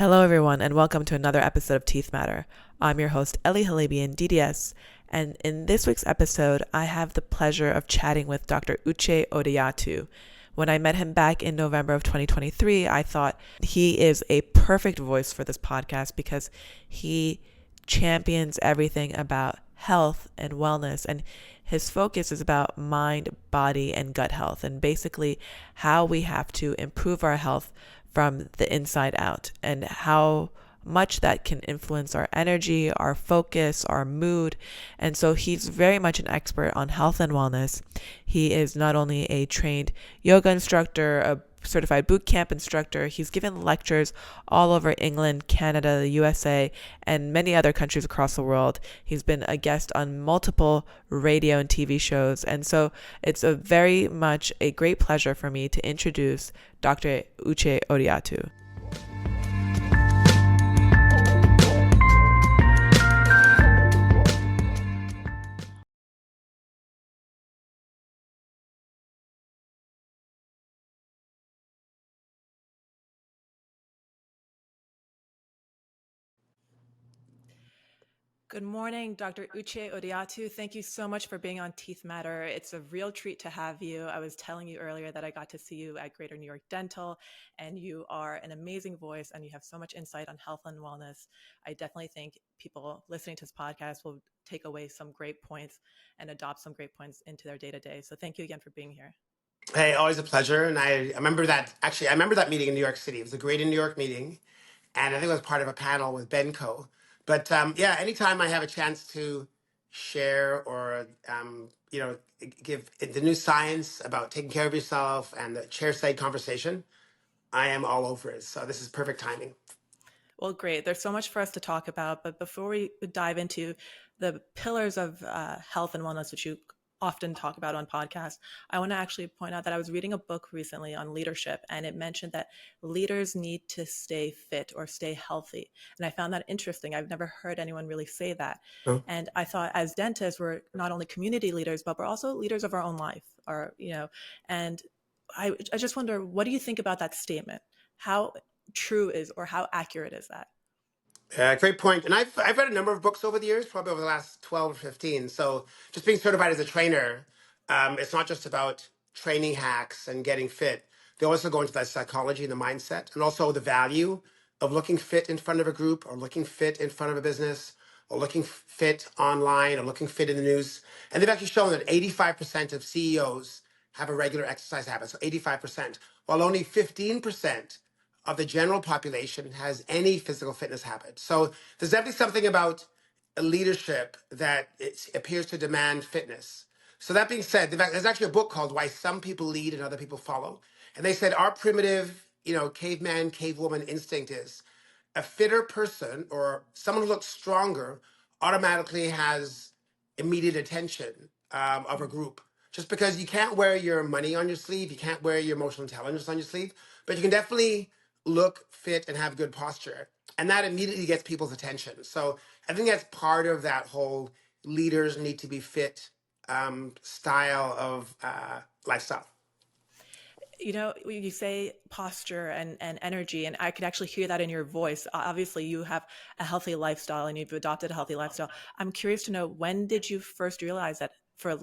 Hello, everyone, and welcome to another episode of Teeth Matter. I'm your host, Ellie Halabian, DDS, and in this week's episode, I have the pleasure of chatting with Dr. Uche Odiatu. When I met him back in November of 2023, I thought he is a perfect voice for this podcast because he champions everything about health and wellness, and his focus is about mind, body, and gut health, and basically how we have to improve our health from the inside out and how much that can influence our energy, our focus, our mood. And so he's very much an expert on health and wellness. He is not only a trained yoga instructor, a certified boot camp instructor, he's given lectures all over England, Canada, the USA, and many other countries across the world. He's been a guest on multiple radio and TV shows. And so it's a very much a great pleasure for me to introduce Dr. Uche Odiatu. Good morning, Dr. Uche Odiatu. Thank you so much for being on Teeth Matter. It's a real treat to have you. I was telling you earlier that I got to see you at Greater New York Dental, and you are an amazing voice and you have so much insight on health and wellness. I definitely think people listening to this podcast will take away some great points and adopt some great points into their day-to-day. So thank you again for being here. Hey, always a pleasure. And I remember I remember that meeting in New York City. It was a great in New York meeting. And I think it was part of a panel with Benco. But yeah, anytime I have a chance to share or, give the new science about taking care of yourself and the chair side conversation, I am all over it. So this is perfect timing. Well, great. There's so much for us to talk about, but before we dive into the pillars of health and wellness, which you often talk about on podcasts, I want to actually point out that I was reading a book recently on leadership, and it mentioned that leaders need to stay fit or stay healthy. And I found that interesting. I've never heard anyone really say that. Oh. And I thought as dentists, we're not only community leaders, but we're also leaders of our own life, and I just wonder, what do you think about that statement? How true is or how accurate is that? Great point. And I've read a number of books over the years, probably over the last 12 or 15. So just being certified as a trainer, it's not just about training hacks and getting fit. They also go into that psychology and the mindset and also the value of looking fit in front of a group or looking fit in front of a business or looking fit online or looking fit in the news. And they've actually shown that 85% of CEOs have a regular exercise habit. So 85%, while only 15% of the general population has any physical fitness habit. So there's definitely something about a leadership that it appears to demand fitness. So that being said, there's actually a book called Why Some People Lead and Other People Follow. And they said our primitive, caveman, cavewoman instinct is a fitter person or someone who looks stronger automatically has immediate attention of a group. Just because you can't wear your money on your sleeve, you can't wear your emotional intelligence on your sleeve, but you can definitely look fit and have good posture. And that immediately gets people's attention. So I think that's part of that whole leaders need to be fit style of lifestyle. You say posture and energy, and I could actually hear that in your voice. Obviously, you have a healthy lifestyle and you've adopted a healthy lifestyle. I'm curious to know, when did you first realize that, for,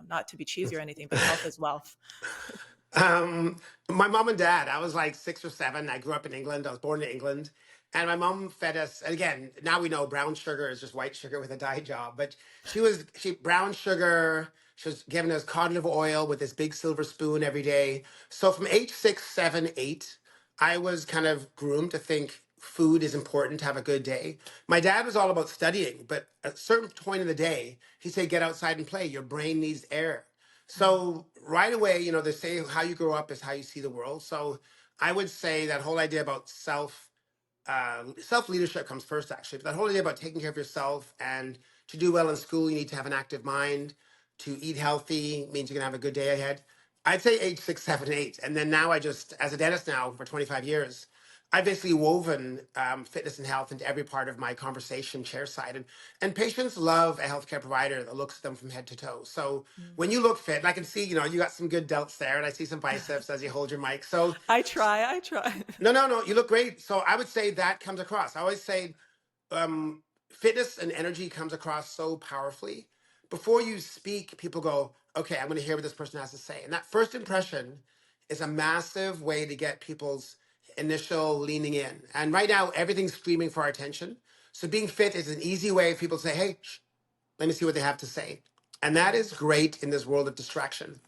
not to be cheesy or anything, but health is wealth? Um, my mom and dad, I was like 6 or 7. I grew up in England. I was born in England. And my mom fed us, and again, now we know brown sugar is just white sugar with a dye job. But she brown sugar, she was giving us cod liver oil with this big silver spoon every day. So from age 6, 7, 8, I was kind of groomed to think food is important to have a good day. My dad was all about studying, but at a certain point in the day, he said, get outside and play. Your brain needs air. So right away, they say how you grow up is how you see the world. So I would say that whole idea about self leadership comes first, actually. But that whole idea about taking care of yourself and to do well in school, you need to have an active mind. To eat healthy means you're gonna have a good day ahead. I'd say age 6, 7, 8, and then now as a dentist now for 25 years, I basically woven fitness and health into every part of my conversation chairside. And patients love a healthcare provider that looks at them from head to toe. So Mm. when you look fit, and I can see, you got some good delts there, and I see some biceps as you hold your mic. So I try. no, no, no, you look great. So I would say that comes across. I always say um, fitness and energy comes across so powerfully. Before you speak, people go, okay, I'm going to hear what this person has to say. And that first Mm. impression is a massive way to get people's initial leaning in. And right now, everything's screaming for our attention. So being fit is an easy way for people to say, hey, shh, let me see what they have to say. And that Mm. is great in this world of distraction.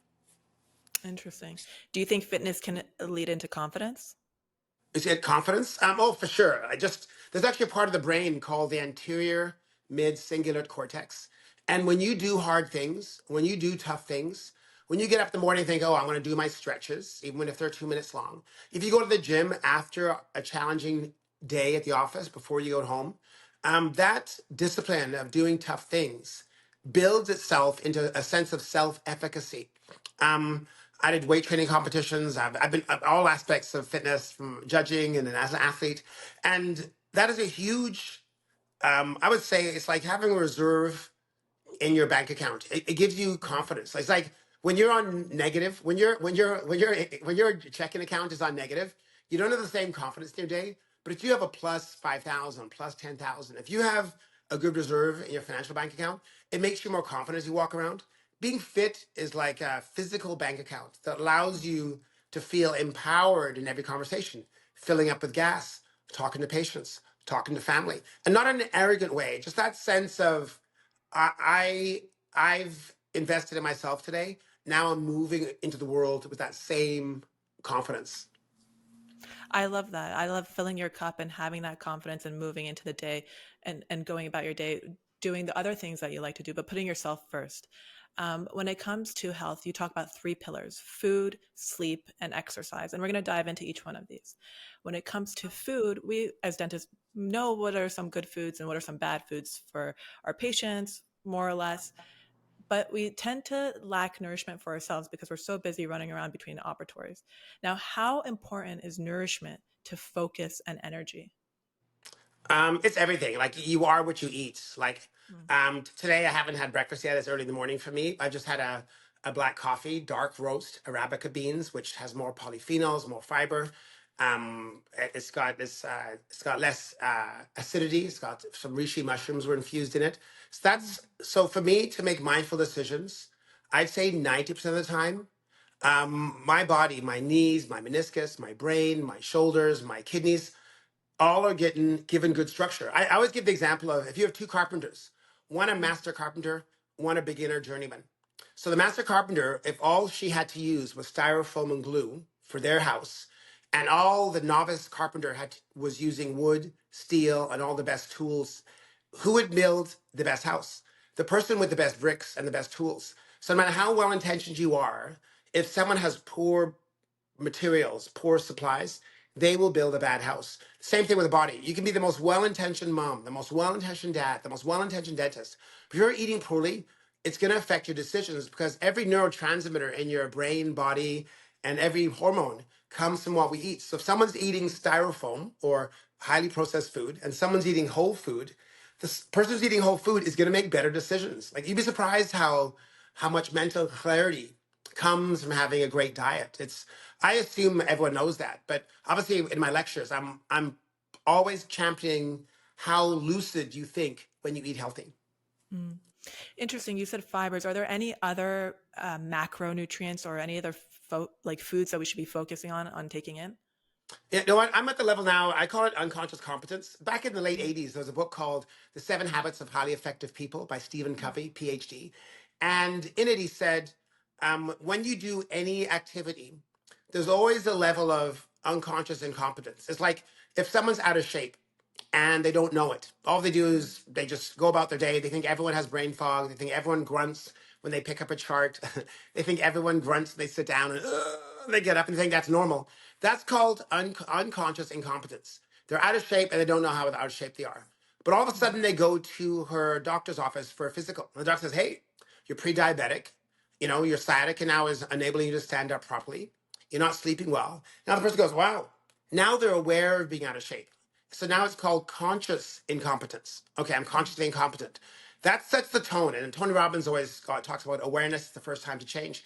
Interesting. Do you think fitness can lead into confidence? Is it confidence? Oh, for sure. There's actually a part of the brain called the anterior mid cingulate cortex. And when you do hard things, when you do tough things, when you get up in the morning and think, oh, I'm going to do my stretches, even if they're 2 minutes long. If you go to the gym after a challenging day at the office before you go home, that discipline of doing tough things builds itself into a sense of self efficacy. Um, I did weight training competitions. I've been all aspects of fitness from judging and then as an athlete. And that is a huge, I would say it's like having a reserve in your bank account. It gives you Mm. confidence. It's like when you're on negative, when your checking account is on negative, you don't have the same confidence in your day. But if you have a plus 5,000, plus 10,000, if you have a good reserve in your financial bank account, it makes you more confident as you walk around. Being fit is like a physical bank account that allows you to feel empowered in every conversation, filling up with gas, talking to patients, talking to family, and not in an arrogant way. Just that sense of I've invested in myself today. Now I'm moving into the world with that same confidence. I love that. I love filling your cup and having that confidence and moving into the day and going about your day, doing the other things that you like to do, but putting yourself first. When it comes to health, you talk about three pillars: food, sleep, and exercise. And we're going to dive into each one of these. When it comes to food, we as dentists know what are some good foods and what are some bad foods for our patients, more or less, but we tend to lack nourishment for ourselves because we're so busy running around between operatories. Now, how important is nourishment to focus and energy? It's everything. Like you are what you eat. Like Mm. today, I haven't had breakfast yet. It's early in the morning for me. I just had a black coffee, dark roast Arabica beans, which has more polyphenols, more fiber. It's got less acidity. It's got some reishi mushrooms were infused in it. So Mm. that's so for me to make mindful decisions. I'd say 90% of the time, my body, my knees, my meniscus, my brain, my shoulders, my kidneys all are getting given good structure. I always give the example of if you have two carpenters, one a Mm. master carpenter, one a beginner journeyman. So the master carpenter, if all she had to use was styrofoam and glue for their house, and all the novice carpenter was using wood, steel, and all the best tools, who would build the best house? The person with the best bricks and the best tools. So no matter how well intentioned you are, if someone has poor materials, poor supplies, they will build a bad house. Same thing with the body. You can be the most well intentioned mom, the most well intentioned dad, the most well intentioned dentist. If you're eating poorly, it's going to affect your decisions because every neurotransmitter in your brain, body, and every hormone comes from what we eat. So if someone's eating styrofoam or highly processed food and someone's eating whole food, this person who's eating whole food is going to make better decisions. Like you'd be surprised how much mental clarity comes from having a great diet. It's I assume everyone knows that, but obviously in my lectures, I'm always championing how lucid you think when you eat healthy. Mm. Interesting. You said fibers. Are there any other macronutrients or any other like foods that we should be focusing on taking in? Yeah, you know what? I'm at the level now, I call it unconscious competence. Back in the late Mm. 80s, there was a book called The Seven Habits of Highly Effective People by Stephen Mm. Covey, PhD. And in it, he said, when you do any activity, there's always a level of unconscious incompetence. It's like if someone's out of shape and they don't know it, all they do Mm. is they just go about their day. They think everyone has brain fog. They think everyone grunts when they pick up a chart. They think everyone grunts when they sit down and they get up and think that's normal. That's called unconscious incompetence. They're out of shape and they don't know how out of shape they are. But all of a Mm. sudden they go to her doctor's office for a physical. And the doctor says, hey, you're pre-diabetic. Your sciatica now is enabling you to stand up properly. You're not sleeping well. Now the person goes, wow. Now they're aware of being out of shape. So now it's called conscious incompetence. Okay, I'm consciously incompetent. That sets the tone. And Tony Robbins always talks about awareness is the first time to change.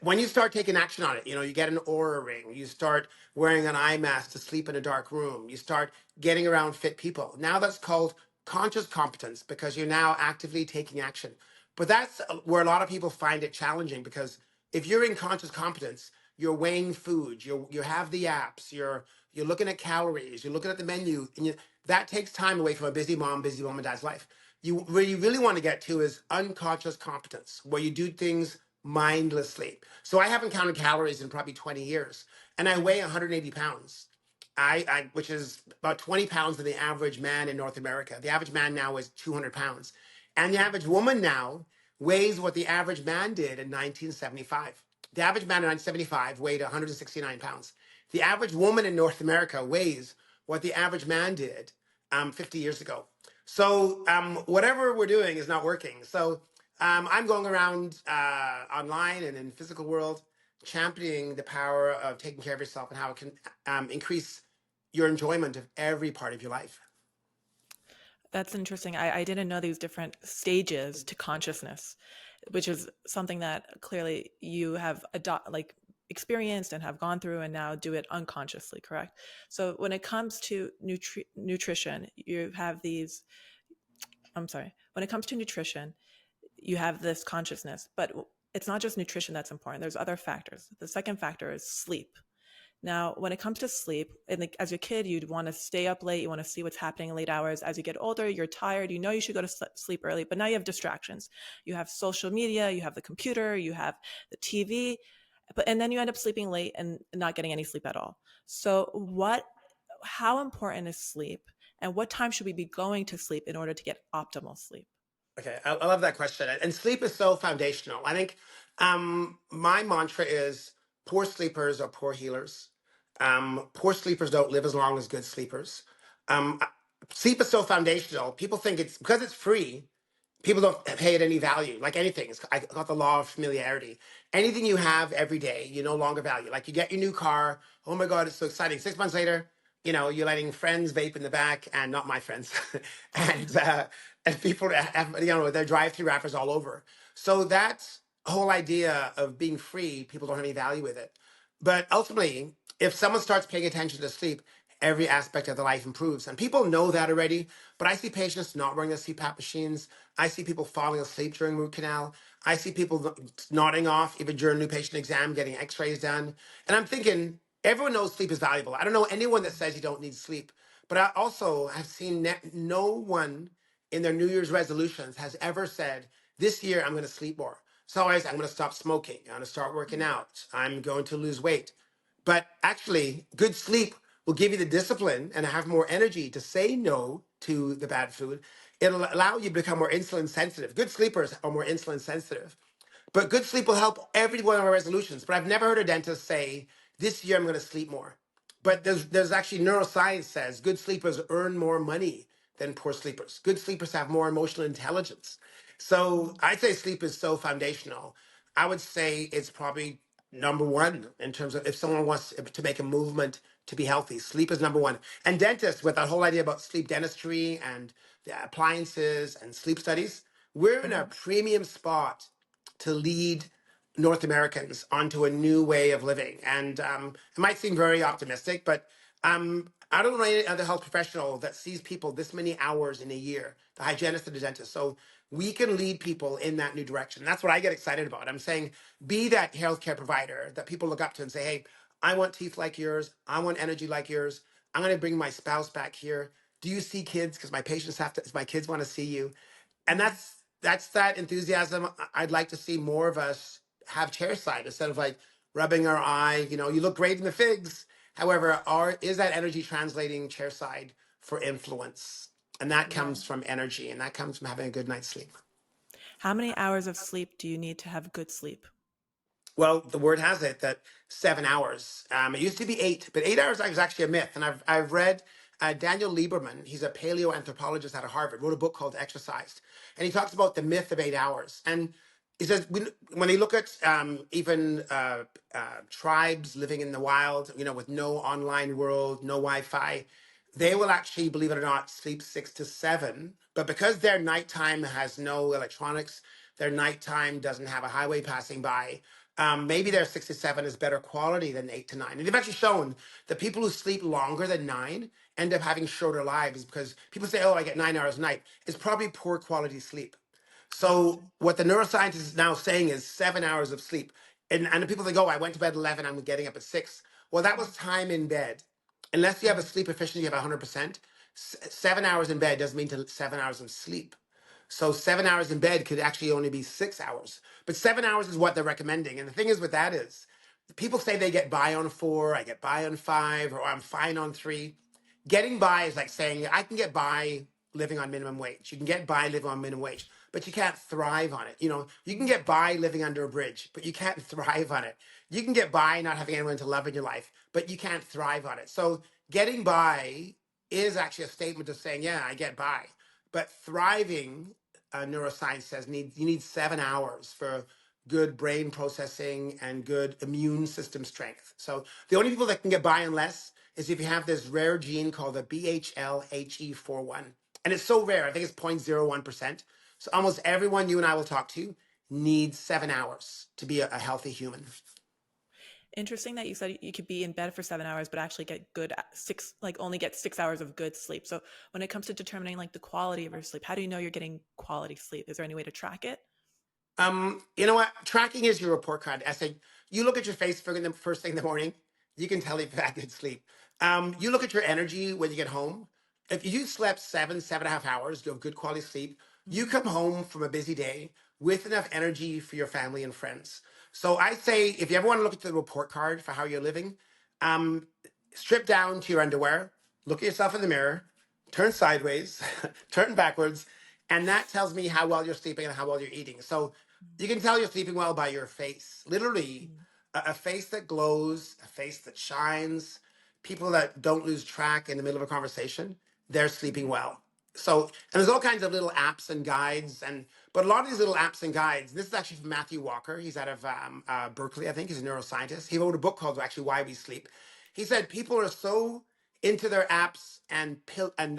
When you start taking action on it, you get an aura ring, you start wearing an eye mask to sleep in a dark room, you start getting around fit people. Now that's called conscious competence because you're now actively taking action. But that's where a lot of people find it challenging because if you're in conscious competence, you're weighing food, you have the apps, you're looking at calories, you're looking at the menu, and that takes time away from a busy mom and dad's life. Where you really want to get to is unconscious competence, where you do things mindlessly. So I haven't counted calories in probably 20 years, and I weigh 180 pounds. Which is about 20 pounds than the average man in North America. The average man now weighs 200 pounds. And the average woman now weighs what the average man did in 1975. The average man in 1975 weighed 169 pounds. The average woman in North America weighs what the average man did 50 years ago. So whatever we're doing is not working. So I'm going around online and in physical world championing the power of taking care of yourself and how it can increase your enjoyment of every part of your life. That's interesting. I didn't know these different stages to consciousness, which is something that clearly you have experienced and have gone through and now do it unconsciously, correct? So when it comes to nutrition, you have these, I'm sorry, when it comes to nutrition, you have this consciousness, but it's not just nutrition that's important. There's other factors. The second factor is sleep. Now, when it comes to sleep, as a kid, you'd want to stay up late. You want to see what's happening in late hours. As you get older, you're tired. You know you should go to sleep early, but now you have distractions. You have social media, you have the computer, you have the TV, and then you end up sleeping late and not getting any sleep at all. So, how important is sleep, and what time should we be going to sleep in order to get optimal sleep? Okay, I love that question. And sleep is so foundational. I think my mantra is poor sleepers are poor healers. Poor sleepers don't live as long as good sleepers. Um, Sleep is so foundational. People think it's because it's free, people don't pay it any value. Like anything, I got the law of familiarity. Anything you have every day, you no longer value. Like you get your new car. Oh my God, it's so exciting. 6 months later, you're letting friends vape in the back, and not my friends, and people have, their drive-through wrappers all over. So that whole idea of being free, people don't have any value with it. But ultimately, if someone starts paying attention to sleep, every aspect of their life improves. And people know that already, but I see patients not wearing their CPAP machines. I see people falling asleep during root canal. I see people nodding off even during new patient exam, getting x-rays done. And I'm thinking, everyone knows sleep is valuable. I don't know anyone that says you don't need sleep. But I also have seen no one in their New Year's resolutions has ever said, this year I'm going to sleep more. So always, I'm going to stop smoking. I'm going to start working out. I'm going to lose weight. But actually, good sleep will give you the discipline and have more energy to say no to the bad food. It'll allow you to become more insulin sensitive. Good sleepers are more insulin sensitive. But good sleep will help every one of our resolutions. But I've never heard a dentist say, this year I'm going to sleep more. But there's actually neuroscience says good sleepers earn more money than poor sleepers. Good sleepers have more emotional intelligence. So I'd say sleep is so foundational. I would say it's probably number one in terms of if someone wants to make a movement to be healthy. Sleep is number one. And dentists, with that whole idea about sleep dentistry and the appliances and sleep studies, we're in a Mhm. premium spot to lead North Americans onto a new way of living. And it might seem very optimistic, but I don't know any other health professional that sees people this many hours in a year, the hygienist and the dentist. So we can lead people in that new direction. That's what I get excited about. I'm saying be that healthcare provider that people look up to and say, hey, I want teeth like yours. I want energy like yours. I'm going to bring my spouse back here. Do you see kids? Because my kids want to see you. And Mhm. that's that enthusiasm. I'd like to see more of us have chairside instead of like rubbing our eye. You look great in the figs. However, is that energy translating chairside for influence? And that Yeah. comes from energy, and that comes from having a good night's sleep. How many hours of sleep do you need to have good sleep? Well, the word has it that 7 hours. It used to be 8, but 8 hours is actually a myth. And I've read Daniel Lieberman. He's a paleoanthropologist out of Harvard. Wrote a book called Exercised, and he talks about the myth of 8 hours. And He says when they look at even tribes living in the wild, with no online world, no Wi-Fi, they will actually, believe it or not, sleep 6 to 7. But because their nighttime has no electronics, their nighttime doesn't have a highway passing by. Maybe their 6 to 7 is better quality than 8 to 9. And they've actually shown that people who sleep longer than 9 end up having shorter lives because people say, "Oh, I get 9 hours a night." It's probably poor quality sleep. So Interesting. what the neuroscientist is now saying is 7 hours of sleep. And the people think, oh, I went to bed 11, I'm getting up at 6. Well, that was time in bed. Unless you have a Mm. sleep efficiency of 100%, 7 hours in bed doesn't mean 7 hours of sleep. So 7 hours in bed could actually only be 6 hours. But 7 hours is what they're recommending. And the thing is with that is people say they get by on 4, I get by on 5, or I'm fine on 3. Getting by is like saying I can get by living on minimum wage. You can get by living on minimum wage, but you can't thrive on it. You can get by living under a bridge, but you can't thrive on it. You can get by not having anyone to love in your life, but you can't thrive on it. So getting by is actually a statement of saying, yeah, I get by. But thriving, neuroscience says, you need 7 hours for good brain processing and good immune system strength. So the only people that can get by on less is if you have this rare gene called the BHLHE41. And it's so rare, I think it's 0.01%. So almost everyone you and I will talk to needs 7 hours to be a healthy human. Interesting that you said you could be in bed for 7 hours, but actually get good six, like only get 6 hours of good sleep. So when it comes to determining like the quality of your sleep, how do you know you're getting quality sleep? Is there any way to track it? You know what? Tracking is your report card. I say you look at your face for the first thing in the morning, you can tell if you've had good sleep. You look at your energy when you get home. If you slept 7.5 hours, you have good quality sleep. You Mm. come home from a busy day with enough energy for your family and friends. So I say, if you ever want to look at the report card for how you're living, um, strip down to your underwear, look at yourself in the mirror, turn sideways, turn backwards, and that tells me how well you're sleeping and how well you're eating. So you can tell you're sleeping well by your face. Literally, Mm. a face that glows, a face that shines. People that don't lose track in the middle of a conversation, they're sleeping well. So, and there's all kinds of little apps and guides, but a lot of these little apps and guides. This is actually from Matthew Walker. He's out of Berkeley, I think. He's a neuroscientist. He wrote a book called actually Why We Sleep. He said people are so into their apps and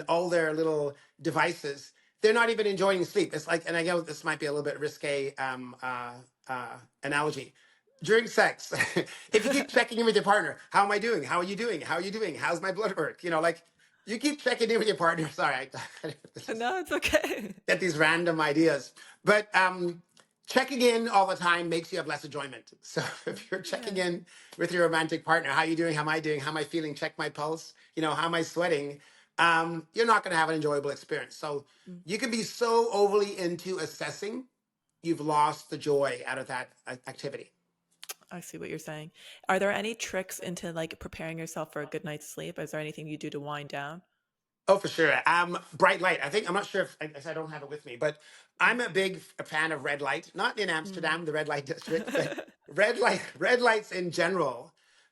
all their little devices, they're not even enjoying sleep. It's like, and I know this might be a little bit risque analogy. During sex, if you keep checking in with your partner, how am I doing? How are you doing? How are you doing? How's my blood work? Like you keep checking in with your partner. Sorry, I just No, it's okay. get these random ideas. But checking in all the time makes you have less enjoyment. So if you're checking Yeah. in with your romantic partner, how are you doing? How am I doing? How am I feeling? Check my pulse. How am I sweating? You're not going to have an enjoyable experience. So Mm. you can be so overly into assessing, you've lost the joy out of that activity. I see what you're saying. Are there any tricks into like preparing yourself for a good night's sleep? Is there anything you do to wind down? Oh, for sure. Bright light. I think I'm not sure if I don't have it with me, but I'm a big fan of red light. Not in Mm. Amsterdam, the red light district, but red lights in general,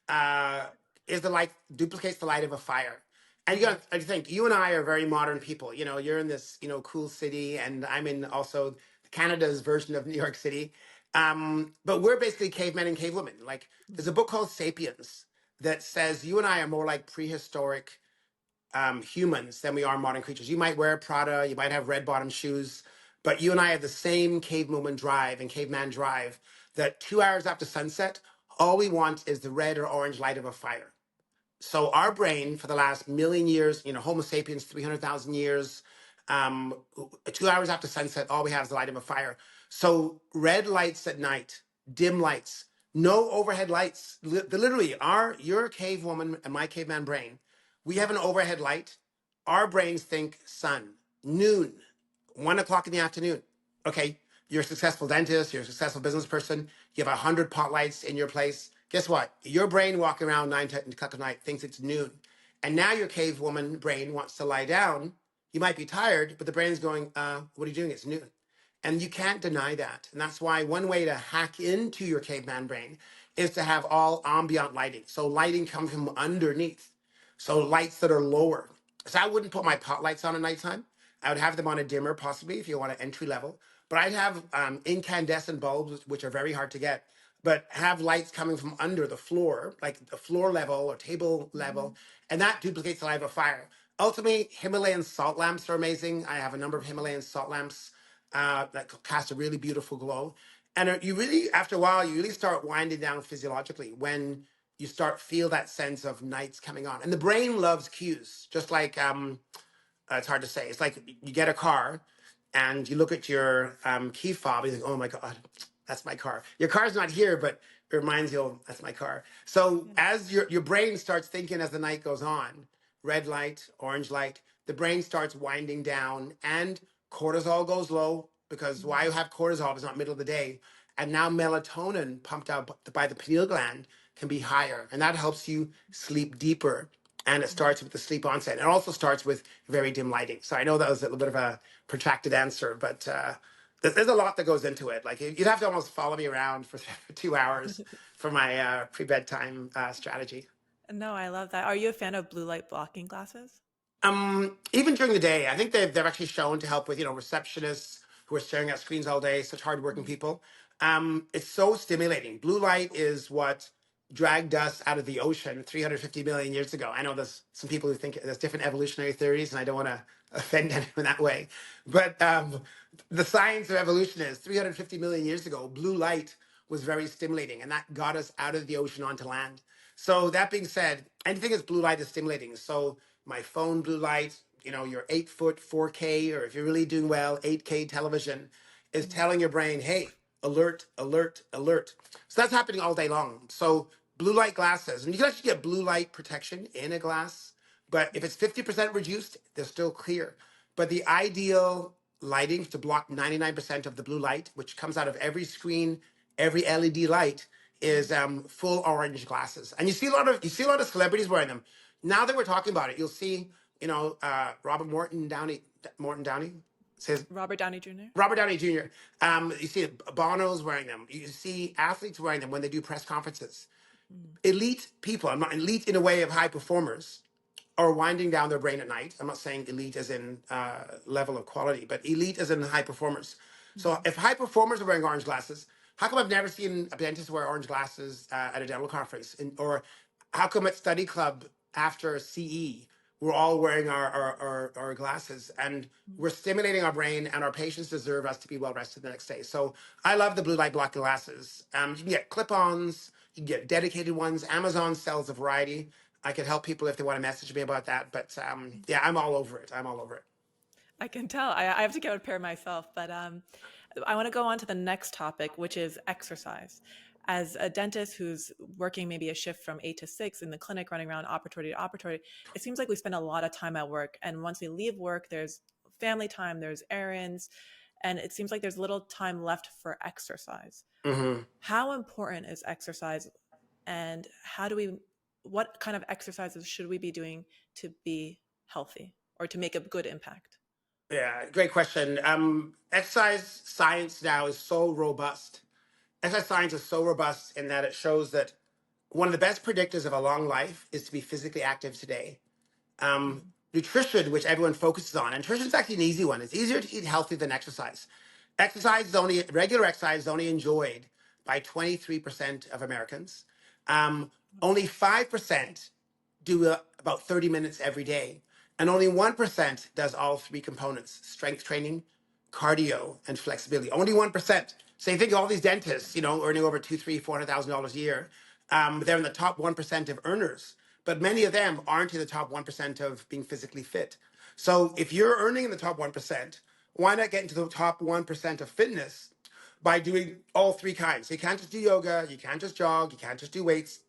uh, is the light duplicates the light of a fire. And Mm. I think you and I are very modern people. You're in this cool city, and I'm in also Canada's version of New York City. But we're basically cavemen and cavewomen. Like there's a Mm. book called *Sapiens* that says you and I are more like prehistoric humans than we are modern creatures. You might wear Prada, you might have red bottom shoes, but you and I have the same cavewoman drive and caveman drive that 2 hours after sunset, all we want is the red or orange light of a fire. So our brain for the last million years, Homo sapiens, 300,000 years, 2 hours after sunset, all we have is the light of a fire. So red lights at night, dim lights, no overhead lights. Literally, your cave woman and my caveman brain, we have an overhead light. Our brains think sun, noon, 1 o'clock in the afternoon. Okay, you're a successful dentist, you're a successful business person, you have 100 pot lights in your place. Guess what? Your brain walking around 9 o'clock at night thinks it's noon. And now your cave woman brain wants to lie down. You might be tired, but the brain's going, what are you doing? It's noon. And you can't deny that. And that's why one way to hack into your caveman brain is to have all ambient lighting. So lighting comes from underneath. So lights that are lower. So I wouldn't put my pot lights on at nighttime. I would have them on a dimmer, possibly, if you want an entry level. But I'd have incandescent bulbs, which are very hard to get, but have lights coming from under the floor, like the floor level or table level, and that duplicates the light of a fire. Ultimately, Himalayan salt lamps are amazing. I have a number of Himalayan salt lamps that cast a really beautiful glow. And you really, after a while, you really start winding down physiologically when you start feel that sense of nights coming on. And the brain loves cues, just like it's hard to say. It's like you get a car and you look at your key fob and you think, oh my God, that's my car. Your car's not here, but it reminds you, oh, that's my car. So as your brain starts thinking as the night goes on, red light, orange light, the brain starts winding down and cortisol goes low because why you have cortisol is not middle of the day. And now melatonin pumped out by the pineal gland can be higher. And that helps you sleep deeper, and it starts with the sleep onset. It also starts with very dim lighting. So I know that was a little bit of a protracted answer, but there's a lot that goes into it. Like you'd have to almost follow me around for 2 hours for my pre-bedtime strategy. No, I love that. Are you a fan of blue light blocking glasses? Even during the day, I think they've actually shown to help with receptionists who are staring at screens all day, such hardworking people. It's so stimulating. Blue light is what dragged us out of the ocean 350 million years ago. I know there's some people who think there's different evolutionary theories, and I don't want to offend anyone that way. But the science of evolution is 350 million years ago, blue light was very stimulating, and that got us out of the ocean onto land. So that being said, anything that's blue light is stimulating. So my phone blue light, your 8-foot 4K, or if you're really doing well, 8K television is telling your brain, hey, alert, alert, alert. So that's happening all day long. So blue light glasses, and you can actually get blue light protection in a glass, but if it's 50% reduced, they're still clear. But the ideal lighting to block 99% of the blue light, which comes out of every screen, every LED light, is full orange glasses. And you see a lot of celebrities wearing them. Now that we're talking about it, you'll see, Robert Morton Downey says Robert Downey Jr.? Robert Downey Jr. You see Bono's wearing them. You see athletes wearing them when they do press conferences. Elite people, I'm not elite in a way of high performers, are winding down their brain at night. I'm not saying elite as in level of quality, but elite as in high performers. So if high performers are wearing orange glasses, how come I've never seen a dentist wear orange glasses at a dental conference? Or how come at study club after CE, we're all wearing our glasses and we're stimulating our brain, and our patients deserve us to be well rested the next day. So I love the blue light blocking glasses. You can get clip-ons, you can get dedicated ones. Amazon sells a variety. I could help people if they want to message me about that. But yeah, I'm all over it. I'm all over it. I can tell. I have to get a pair myself, but I want to go on to the next topic, which is exercise. As a dentist who's working maybe a shift from 8 to 6 in the clinic, running around operatory to operatory, it seems like we spend a lot of time at work. And once we leave work, there's family time, there's errands, and it seems like there's little time left for exercise. Hmm. How important is exercise, and what kind of exercises should we be doing to be healthy or to make a good impact? Yeah, great question. Exercise science now is so robust. Exercise science is so robust in that it shows that one of the best predictors of a long life is to be physically active today. Nutrition, which everyone focuses on, and nutrition is actually an easy one. It's easier to eat healthy than exercise. Regular exercise is only enjoyed by 23% of Americans. Only 5% do about 30 minutes every day. And only 1% does all three components: strength training, cardio, and flexibility. Only 1%. So you think of all these dentists, earning over two, three, $400,000 a year. They're in the top 1% of earners, but many of them aren't in the top 1% of being physically fit. So if you're earning in the top 1%, why not get into the top 1% of fitness by doing all three kinds? So you can't just do yoga, you can't just jog, you can't just do weights.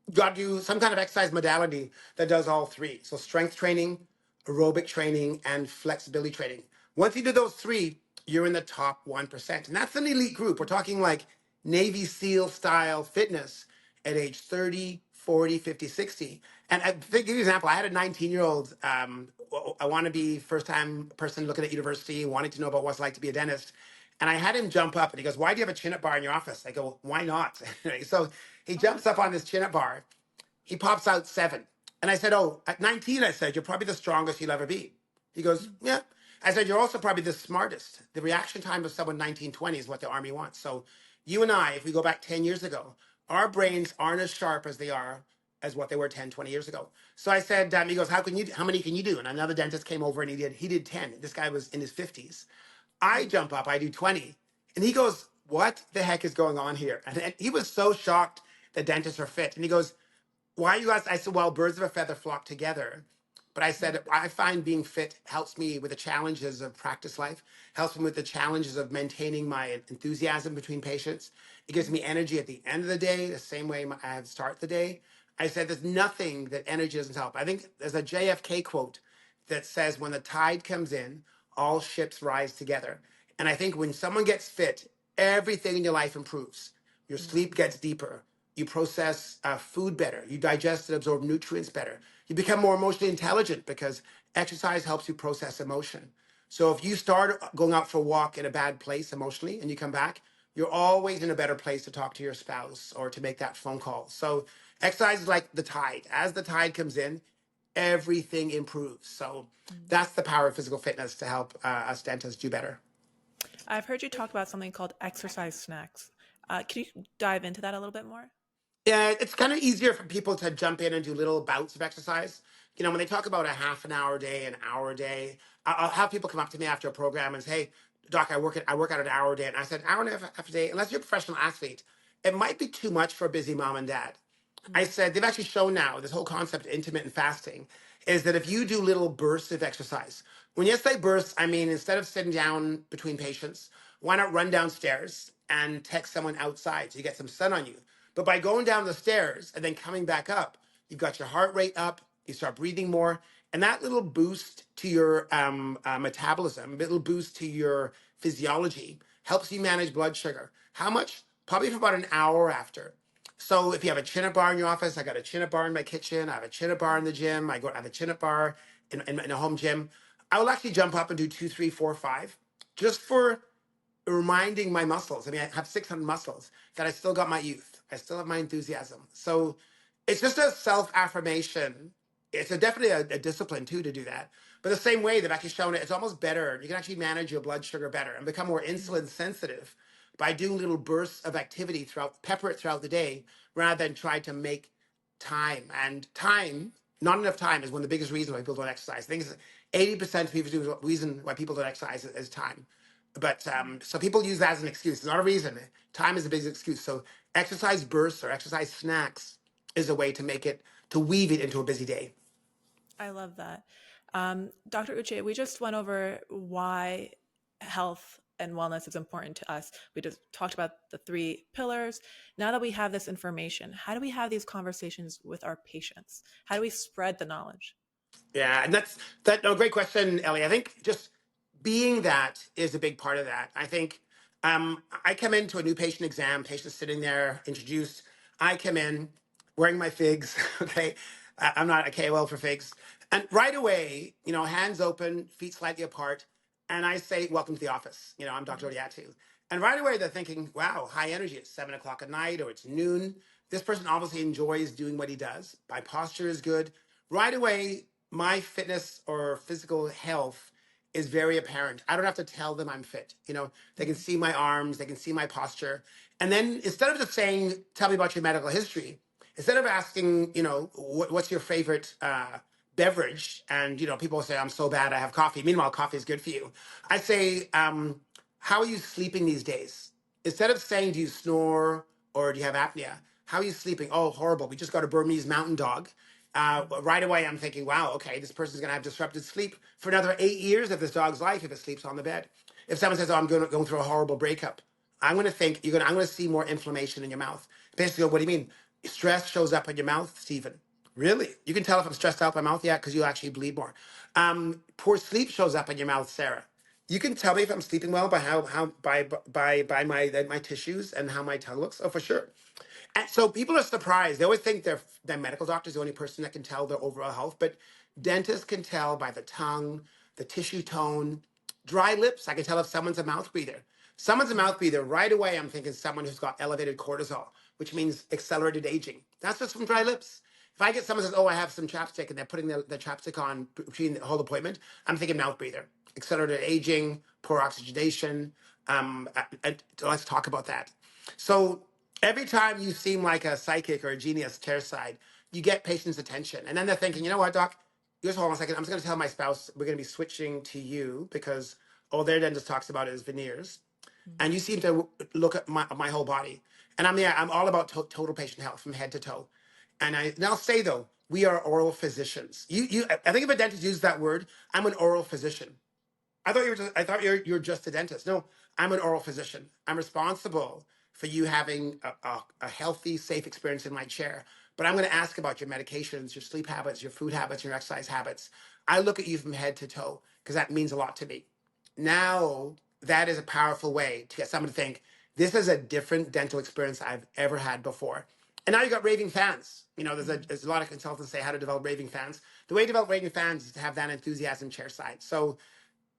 You got to do some kind of exercise modality that does all three. So strength training, aerobic training, and flexibility training. Once you do those three, you're in the top 1%. And that's an elite group. We're talking like Navy SEAL style fitness at age 30, 40, 50, 60. And to give you an example, I had a 19-year-old, I want to be first time person looking at university, wanting to know about what it's like to be a dentist. And I had him jump up and he goes, "Why do you have a chin-up bar in your office?" I go, "Why not?" So he jumps up on this chin-up bar. He pops out 7. And I said, "Oh, at 19," I said, "you're probably the strongest you'll ever be." He goes, "Yeah." I said, you're also probably the smartest. The reaction time of someone 1920 is what the army wants. So you and I, if we go back 10 years ago, our brains aren't as sharp as they are as what they were 10, 20 years ago. So I said, he goes, how many can you do? And another dentist came over and he did 10. This guy was in his 50s. I jump up, I do 20. And he goes, what the heck is going on here? And he was so shocked that dentists are fit. And he goes, why you guys? I said, well, birds of a feather flock together. But I said, I find being fit helps me with the challenges of practice life, helps me with the challenges of maintaining my enthusiasm between patients. It gives me energy at the end of the day, the same way I start the day. I said, there's nothing that energy doesn't help. I think there's a JFK quote that says, when the tide comes in, all ships rise together. And I think when someone gets fit, everything in your life improves. Your sleep gets deeper. You process food better. You digest and absorb nutrients better. You become more emotionally intelligent because exercise helps you process emotion. So if you start going out for a walk in a bad place emotionally and you come back, you're always in a better place to talk to your spouse or to make that phone call. So exercise is like the tide. As the tide comes in, everything improves. So that's the power of physical fitness to help us dentists do better. I've heard you talk about something called exercise snacks. Can you dive into that a little bit more? Yeah, it's kind of easier for people to jump in and do little bouts of exercise. When they talk about a half an hour a day, an hour a day, I'll have people come up to me after a program and say, "Hey, doc, I work out an hour a day." And I said, "Hour and a half a day, unless you're a professional athlete, it might be too much for a busy mom and dad." I said, they've actually shown now this whole concept of intermittent fasting is that if you do little bursts of exercise, when you say bursts, I mean, instead of sitting down between patients, why not run downstairs and text someone outside so you get some sun on you? But by going down the stairs and then coming back up, you've got your heart rate up, you start breathing more, and that little boost to your metabolism, little boost to your physiology helps you manage blood sugar. How much? Probably for about an hour after. So if you have a chin-up bar in your office, I got a chin-up bar in my kitchen. I have a chin-up bar in the gym. I have a chin-up bar in a home gym. I will actually jump up and do 2, 3, 4, 5, just for reminding my muscles. I mean, I have 600 muscles that I still got my youth. I still have my enthusiasm. So it's just a self-affirmation. It's definitely a discipline too to do that. But the same way they've actually shown it's almost better. You can actually manage your blood sugar better and become more insulin sensitive by doing little bursts of activity pepper it throughout the day, rather than try to make time. And time, not enough time, is one of the biggest reasons why people don't exercise. I think it's 80% of people's reason why people don't exercise is time. But so people use that as an excuse. It's not a reason. Time is a big excuse. So exercise bursts or exercise snacks is a way to weave it into a busy day. I love that. Dr. Uche, we just went over why health and wellness is important to us. We just talked about the 3 pillars. Now that we have this information, how do we have these conversations with our patients? How do we spread the knowledge? Yeah, and that. No, great question, Ellie. I think just being that is a big part of that. I think I come into a new patient exam, patient sitting there, introduced. I come in wearing my figs. Okay, I'm not a KOL for figs, and right away, hands open, feet slightly apart, and I say, "Welcome to the office." I'm Dr. Odiatu, and right away they're thinking, "Wow, high energy. It's 7 o'clock at night, or it's noon." This person obviously enjoys doing what he does. My posture is good. Right away, my fitness or physical health is very apparent. I don't have to tell them I'm fit. They can see my arms, they can see my posture. And then instead of just saying, tell me about your medical history, instead of asking, what's your favorite beverage? And, people say, I'm so bad, I have coffee. Meanwhile, coffee is good for you. I say, how are you sleeping these days? Instead of saying, do you snore or do you have apnea? How are you sleeping? Oh, horrible. We just got a Burmese mountain dog. Right away, I'm thinking, wow, okay, this person's going to have disrupted sleep for another 8 years of this dog's life if it sleeps on the bed. If someone says, oh, I'm going through a horrible breakup, I'm going to think I'm going to see more inflammation in your mouth. Basically, what do you mean? Stress shows up in your mouth, Stephen. Really? You can tell if I'm stressed out by my mouth, yeah, because you'll actually bleed more. Poor sleep shows up in your mouth, Sarah. You can tell me if I'm sleeping well by by my tissues and how my tongue looks. Oh, for sure. And so people are surprised. They always think their medical doctor is the only person that can tell their overall health, but dentists can tell by the tongue, the tissue tone, dry lips. I can tell if someone's a mouth breather. Someone's a mouth breather. Right away, I'm thinking someone who's got elevated cortisol, which means accelerated aging. That's just from dry lips. If I get someone who says, "Oh, I have some chapstick," and they're putting the chapstick on between the whole appointment, I'm thinking mouth breather. accelerated aging, poor oxygenation. So let's talk about that. So every time you seem like a psychic or a genius chairside, you get patients' attention. And then they're thinking, you know what, doc? Just hold on a second. I'm just going to tell my spouse we're going to be switching to you because all their dentist talks about is veneers. And you seem to look at my whole body. And I'm all about total patient health from head to toe. And I'll say though, we are oral physicians. I think if a dentist uses that word, I'm an oral physician. I thought you're just a dentist. No, I'm an oral physician. I'm responsible for you having a healthy, safe experience in my chair. But I'm going to ask about your medications, your sleep habits, your food habits, your exercise habits. I look at you from head to toe because that means a lot to me. Now, that is a powerful way to get someone to think, this is a different dental experience I've ever had before. And now you got raving fans. You know, there's a lot of consultants say how to develop raving fans. The way to develop raving fans is to have that enthusiasm chairside. So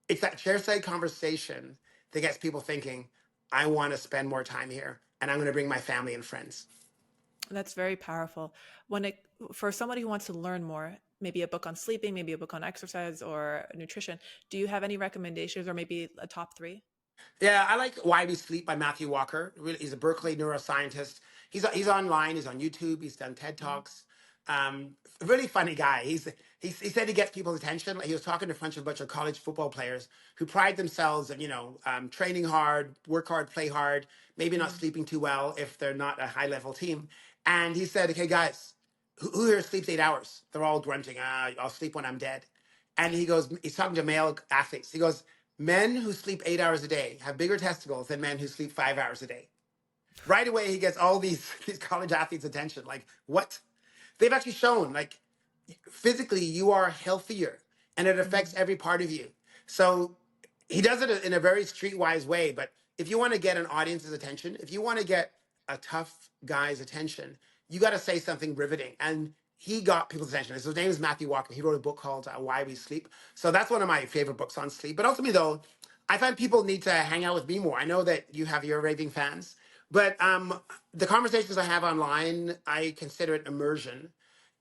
it's that chairside conversation that gets people thinking, I want to spend more time here and I'm going to bring my family and friends. That's very powerful. For somebody who wants to learn more, maybe a book on sleeping, maybe a book on exercise or nutrition, do you have any recommendations or maybe a top three? Yeah, I like Why We Sleep by Matthew Walker. Really, he's a Berkeley neuroscientist. He's online. He's on YouTube. He's done TED Talks. Really funny guy. He said he gets people's attention. He was talking to a bunch of college football players who pride themselves on training hard, work hard, play hard, maybe not sleeping too well if they're not a high level team. And he said, "Okay, guys, who here sleeps 8 hours?" They're all grunting. I'll sleep when I'm dead. And he's talking to male athletes. He goes, men who sleep 8 hours a day have bigger testicles than men who sleep 5 hours a day. Right away, he gets all these college athletes' attention. Like, what? They've actually shown, like, physically, you are healthier and it affects every part of you. So he does it in a very streetwise way. But if you want to get an audience's attention, if you want to get a tough guy's attention, you got to say something riveting. And he got people's attention. So his name is Matthew Walker. He wrote a book called Why We Sleep. So that's one of my favorite books on sleep. But ultimately, though, I find people need to hang out with me more. I know that you have your raving fans, but the conversations I have online, I consider it immersion.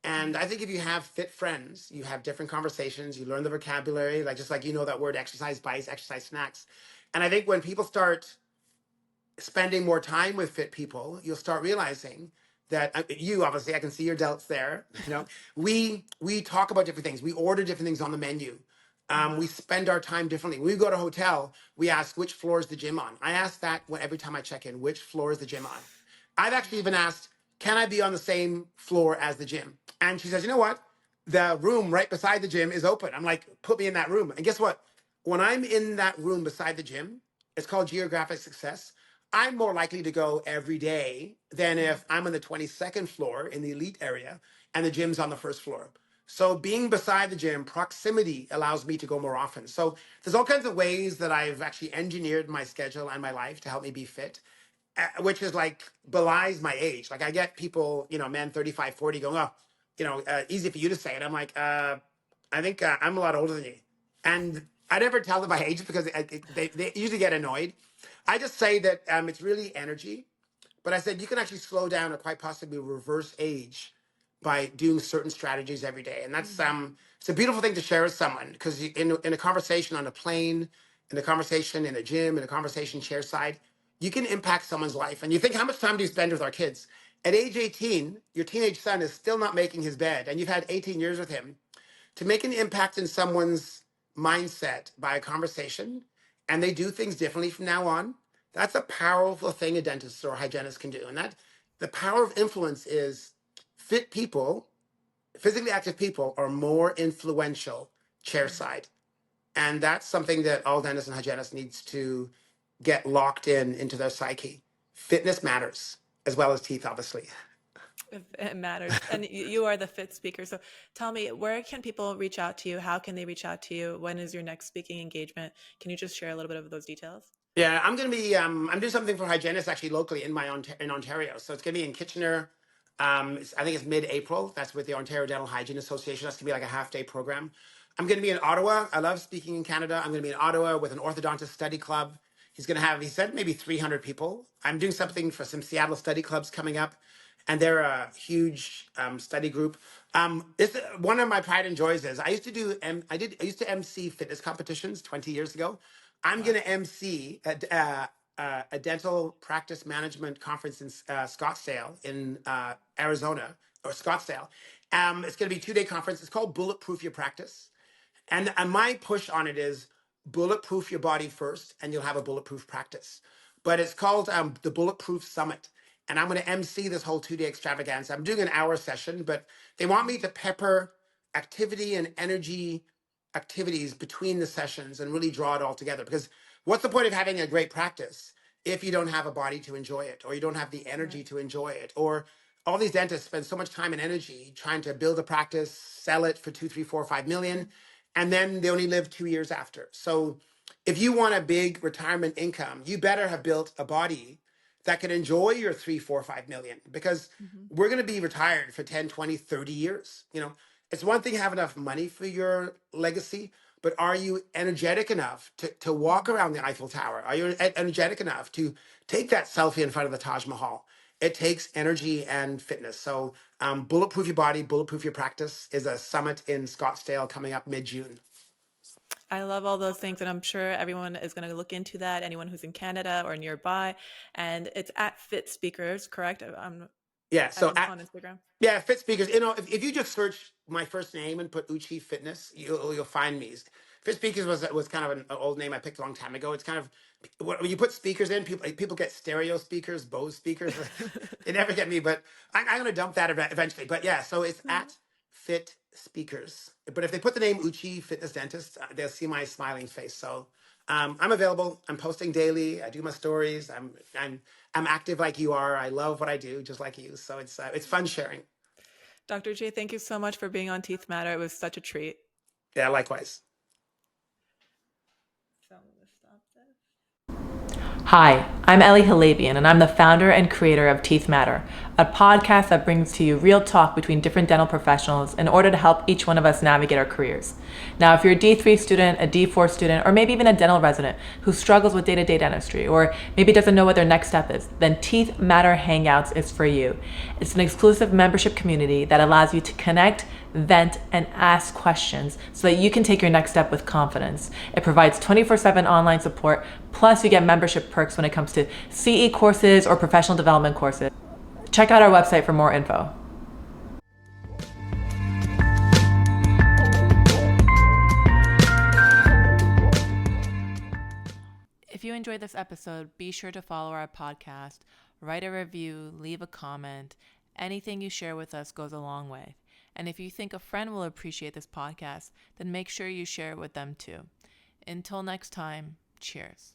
And I think if you have fit friends, you have different conversations, you learn the vocabulary, like just like you know that word exercise bites, exercise snacks. And I think when people start spending more time with fit people, you'll start realizing that you obviously, I can see your delts there. You know, we talk about different things. We order different things on the menu. We spend our time differently. When we go to a hotel, we ask which floor is the gym on. I ask that every time I check in, which floor is the gym on? I've actually even asked, can I be on the same floor as the gym? And she says, you know what? The room right beside the gym is open. I'm like, put me in that room. And guess what? When I'm in that room beside the gym, it's called geographic success. I'm more likely to go every day than if I'm on the 22nd floor in the elite area and the gym's on the first floor. So being beside the gym, proximity allows me to go more often. So there's all kinds of ways that I've actually engineered my schedule and my life to help me be fit, which is like belies my age. Like I get people, men 35, 40 going, oh, easy for you to say it. I'm like, I think I'm a lot older than you. And I never tell them my age because they usually get annoyed. I just say that it's really energy. But I said you can actually slow down or quite possibly reverse age by doing certain strategies every day. And that's it's a beautiful thing to share with someone because in a conversation on a plane, in a conversation in a gym, in a conversation chairside, you can impact someone's life. And you think, how much time do you spend with our kids? At age 18, your teenage son is still not making his bed, and you've had 18 years with him. To make an impact in someone's mindset by a conversation, and they do things differently from now on, that's a powerful thing a dentist or a hygienist can do. And that the power of influence is fit people, physically active people are more influential chairside. And that's something that all dentists and hygienists needs to get locked into their psyche. Fitness matters as well as teeth, obviously. It matters. And you are the fit speaker. So tell me, where can people reach out to you? How can they reach out to you? When is your next speaking engagement? Can you just share a little bit of those details? Yeah, I'm going to be, I'm doing something for hygienists actually locally in Ontario. So it's going to be in Kitchener. I think it's mid-April. That's with the Ontario Dental Hygiene Association. That's going to be like a half-day program. I'm going to be in Ottawa. I love speaking in Canada. I'm going to be in Ottawa with an orthodontist study club. He said maybe 300 people. I'm doing something for some Seattle study clubs coming up. and they're a huge study group. This one of my pride and joys is I used to I used to MC fitness competitions 20 years ago. I'm Wow. gonna MC a dental practice management conference in Scottsdale in Arizona or Scottsdale. It's going to be a 2-day conference. It's called Bulletproof Your Practice. And my push on it is bulletproof your body first, and you'll have a bulletproof practice. But it's called the Bulletproof Summit. And I'm going to MC this whole 2-day extravaganza. I'm doing an hour session, but they want me to pepper activity and energy activities between the sessions and really draw it all together. Because what's the point of having a great practice if you don't have a body to enjoy it, or you don't have the energy Right. to enjoy it, or all these dentists spend so much time and energy trying to build a practice, sell it for 2, 3, 4, 5 million, and then they only live 2 years after. So if you want a big retirement income, you better have built a body that can enjoy your 3, 4, 5 million, because Mm-hmm. we're going to be retired for 10, 20, 30 years. It's one thing to have enough money for your legacy, but are you energetic enough to walk around the Eiffel Tower? Are you energetic enough to take that selfie in front of the Taj Mahal? It takes energy and fitness. So, Bulletproof Your Body, Bulletproof Your Practice is a summit in Scottsdale coming up mid-June. I love all those things, and I'm sure everyone is going to look into that. Anyone who's in Canada or nearby, and it's at Fit Speakers, correct? I'm Yeah. at So on Instagram. yeah, Fit Speakers. If you just search my first name and put Uchi Fitness, you'll find me. Fit Speakers was kind of an old name I picked a long time ago. It's kind of when you put speakers in, people get stereo speakers, Bose speakers. They never get me, but I'm going to dump that eventually. But yeah, so it's at Fit Speakers. But if they put the name Uchi Fitness Dentist, they'll see my smiling face. So I'm available. I'm posting daily. I do my stories. I'm active like you are. I love what I do, just like you. So it's fun sharing. Dr. J, thank you so much for being on Teeth Matter. It was such a treat. Yeah, likewise. So I'm gonna stop this. Hi, I'm Ellie Halabian, and I'm the founder and creator of Teeth Matter, a podcast that brings to you real talk between different dental professionals in order to help each one of us navigate our careers. Now, if you're a D3 student, a D4 student, or maybe even a dental resident who struggles with day-to-day dentistry, or maybe doesn't know what their next step is, then Teeth Matter Hangouts is for you. It's an exclusive membership community that allows you to connect, vent, and ask questions so that you can take your next step with confidence. It provides 24/7 online support, plus you get membership perks when it comes to CE courses or professional development courses. Check out our website for more info. If you enjoyed this episode, be sure to follow our podcast, write a review, leave a comment. Anything you share with us goes a long way. And if you think a friend will appreciate this podcast, then make sure you share it with them too. Until next time, cheers.